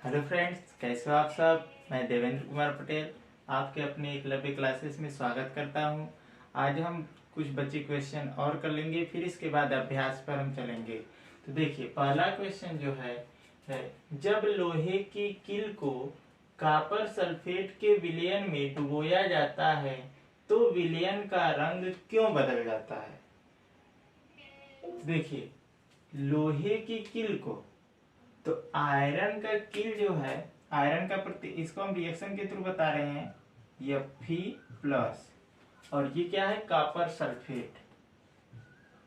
Hello friends, कैसे हो आप सब। मैं देवेंद्र कुमार पटेल आपके अपने एकलव्य क्लासेस में स्वागत करता हूं। आज हम कुछ बच्चे क्वेश्चन और कर लेंगे, फिर इसके बाद अभ्यास पर हम चलेंगे। तो देखिए, पहला क्वेश्चन जो है जब लोहे की कील को कॉपर सल्फेट के विलयन में डुबोया जाता है तो विलयन का रंग क्यों बदल जाता है। देखिए, लोहे की कील को, तो आयरन का कील जो है, आयरन का प्रति, इसको हम रिएक्शन के थ्रू बता रहे हैं Fe+, और ये क्या है, कॉपर सल्फेट।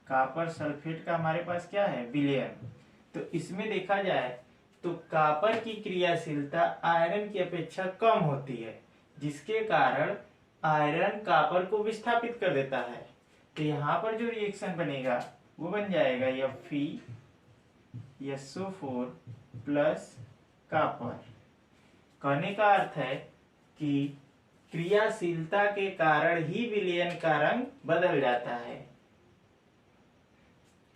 कॉपर सल्फेट का हमारे पास क्या है, विलयन। तो इसमें देखा जाए तो कॉपर की क्रियाशीलता आयरन की अपेक्षा कम होती है, जिसके कारण आयरन कॉपर को विस्थापित कर देता है। तो यहाँ पर जो रिएक्शन बनेगा वो बन जाएगा FeSO4 प्लस कॉपर। कहने का अर्थ है कि क्रियाशीलता के कारण ही विलयन का रंग बदल जाता है।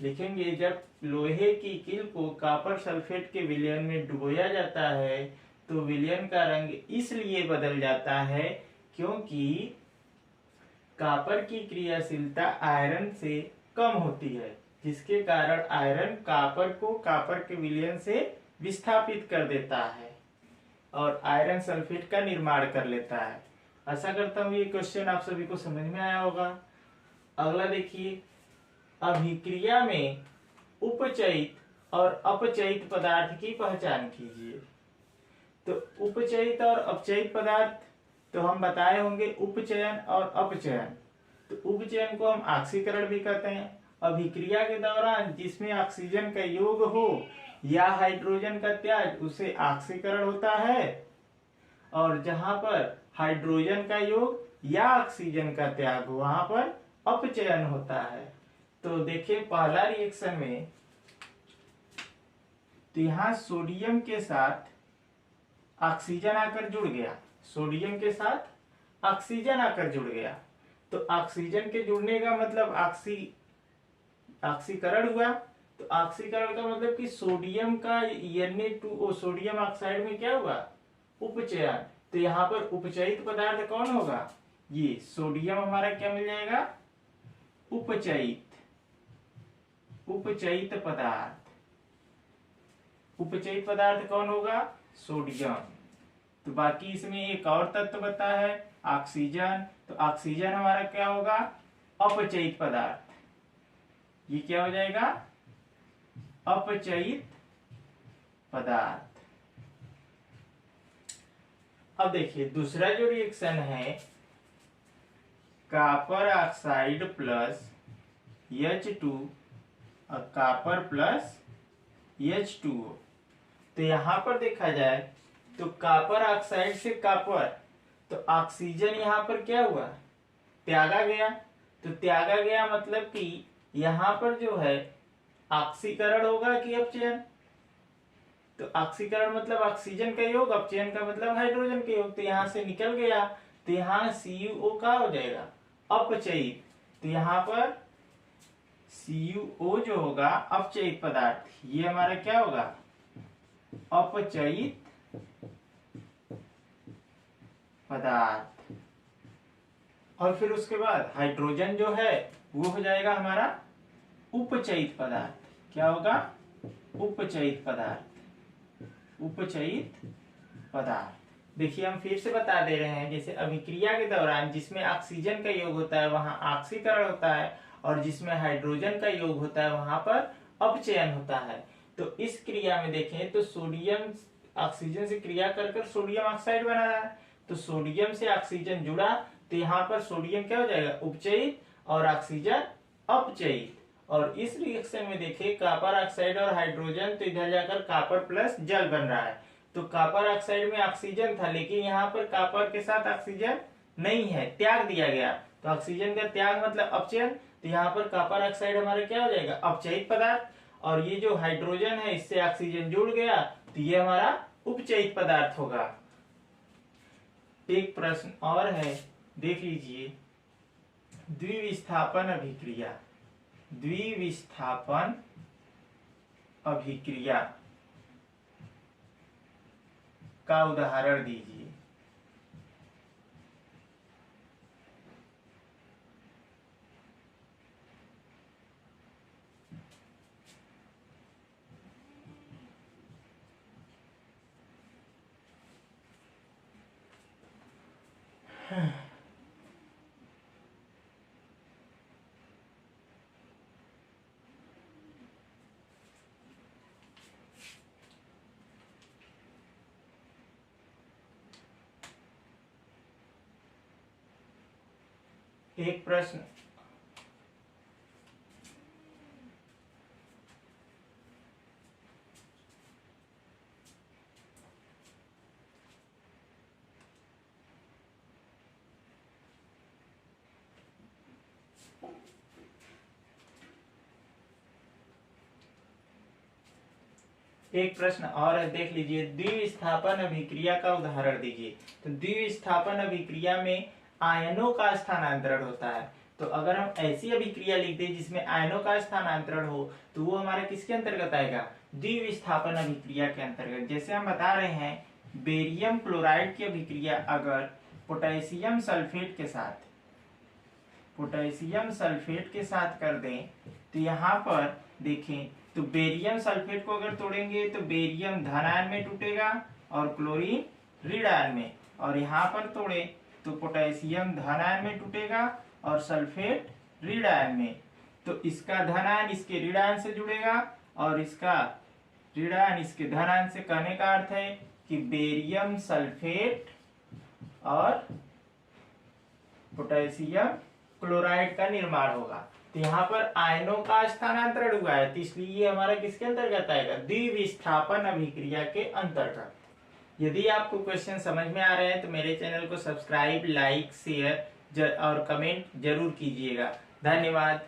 लिखेंगे, जब लोहे की कील को कॉपर सल्फेट के विलयन में डुबोया जाता है तो विलयन का रंग इसलिए बदल जाता है क्योंकि कॉपर की क्रियाशीलता आयरन से कम होती है, जिसके कारण आयरन कॉपर को कॉपर के विलयन से विस्थापित कर देता है और आयरन सल्फेट का निर्माण कर लेता है। आशा करता हूं ये क्वेश्चन आप सभी को समझ में आया होगा। अगला देखिए, अभिक्रिया में उपचयित और अपचयित पदार्थ की पहचान कीजिए। तो उपचयित और अपचयित पदार्थ तो हम बताए होंगे, उपचयन और अपचयन। तो उपचयन को हम ऑक्सीकरण भी कहते हैं। अभिक्रिया के दौरान जिसमें ऑक्सीजन का योग हो या हाइड्रोजन का त्याग, उसे ऑक्सीकरण होता है, और जहां पर हाइड्रोजन का योग या ऑक्सीजन का त्याग हो वहां पर अपचयन होता है। तो देखिए, पहला रिएक्शन में तो यहां सोडियम के साथ ऑक्सीजन आकर जुड़ गया, सोडियम के साथ ऑक्सीजन आकर जुड़ गया। तो ऑक्सीजन के जुड़ने का मतलब ऑक्सीकरण हुआ। तो ऑक्सीकरण का मतलब कि सोडियम का Na2O, सोडियम ऑक्साइड में क्या हुआ, उपचयन। तो यहाँ पर उपचयित पदार्थ कौन होगा, ये सोडियम हमारा क्या मिल जाएगा, उपचयित उपचयित पदार्थ। उपचयित पदार्थ कौन होगा, सोडियम। तो बाकी इसमें एक और तत्व बता है, ऑक्सीजन। तो ऑक्सीजन हमारा क्या होगा, अपचयित पदार्थ। ये क्या हो जाएगा, अपचयित पदार्थ। अब देखिए, दूसरा जो रिएक्शन है, कॉपर ऑक्साइड प्लस H2 और कॉपर प्लस H2O। तो यहां पर देखा जाए तो कॉपर ऑक्साइड से कॉपर, तो ऑक्सीजन यहां पर क्या हुआ, त्यागा गया। तो त्यागा गया मतलब कि यहां पर जो है ऑक्सीकरण होगा कि अपचयन। तो ऑक्सीकरण मतलब ऑक्सीजन का योग, अपचयन का मतलब हाइड्रोजन का योग। तो यहां से निकल गया, तो यहां CuO का हो जाएगा अपचयित। तो यहां पर CuO जो होगा अपचयित पदार्थ, ये हमारा क्या होगा, अपचयित पदार्थ। और फिर उसके बाद हाइड्रोजन जो है वो हो जाएगा हमारा उपचयित पदार्थ। क्या होगा, उपचयित पदार्थ, उपचयित पदार्थ। देखिए, हम फिर से बता दे रहे हैं, जैसे अभिक्रिया के दौरान जिसमें ऑक्सीजन का योग होता है वहां ऑक्सीकरण होता है, और जिसमें हाइड्रोजन का योग होता है वहां पर अपचयन होता है। तो इस क्रिया में देखें तो सोडियम ऑक्सीजन से क्रिया कर सोडियम ऑक्साइड बना रहा है। तो सोडियम से ऑक्सीजन जुड़ा, तो यहाँ पर सोडियम क्या हो जाएगा, उपचयित, और ऑक्सीजन अपचयित। और इस रिएक्शन में देखिए, कॉपर ऑक्साइड और हाइड्रोजन, तो इधर जाकर कॉपर प्लस जल बन रहा है। तो कॉपर ऑक्साइड में ऑक्सीजन था, लेकिन यहाँ पर कॉपर के साथ ऑक्सीजन नहीं है, त्याग दिया गया। तो ऑक्सीजन का त्याग मतलब अपचयन। तो यहाँ पर कॉपर ऑक्साइड हमारा क्या हो जाएगा, अपचयित पदार्थ। और ये जो हाइड्रोजन है इससे ऑक्सीजन जुड़ गया, तो ये हमारा उपचयित पदार्थ होगा। एक प्रश्न और है, देख लीजिए, द्विविस्थापन अभिक्रिया। द्विविस्थापन अभिक्रिया का उदाहरण दीजिए। एक प्रश्न एक प्रश्न और है, देख लीजिए। द्विविस्थापन अभिक्रिया का उदाहरण दीजिए। तो द्विविस्थापन अभिक्रिया में आयनों का स्थानांतरण होता है। तो अगर हम ऐसी अभिक्रिया लिख दें जिसमें आयनों का स्थानांतरण हो तो वो हमारे किसके अंतर्गत आएगा? द्विविस्थापन अभिक्रिया के अंतर्गत। जैसे हम बता रहे हैं, बेरियम क्लोराइड की अभिक्रिया अगर पोटेशियम सल्फेट के साथ कर दें तो यहाँ पर देखें, तो बेरियम सल्फेट को अगर तोड़ेंगे तो बेरियम धन आयन में टूटेगा और क्लोरीन ऋण आयन में, और यहाँ पर तोड़े तो पोटेशियम धन आयन में टूटेगा और सल्फेट ऋण आयन में। तो इसका धन आयन इसके ऋण आयन से जुड़ेगा और इसका ऋण आयन इसके धन आयन से। कहने का अर्थ है कि बेरियम सल्फेट और पोटेशियम क्लोराइड का निर्माण होगा। तो यहाँ पर आयनों का स्थानांतरण हुआ है, तो इसलिए ये हमारा किसके अंतर्गत आएगा? द्विविस्थापन अभिक्रिया के अंतर्गत। यदि आपको क्वेश्चन समझ में आ रहे हैं तो मेरे चैनल को सब्सक्राइब, लाइक, शेयर और कमेंट जरूर कीजिएगा। धन्यवाद।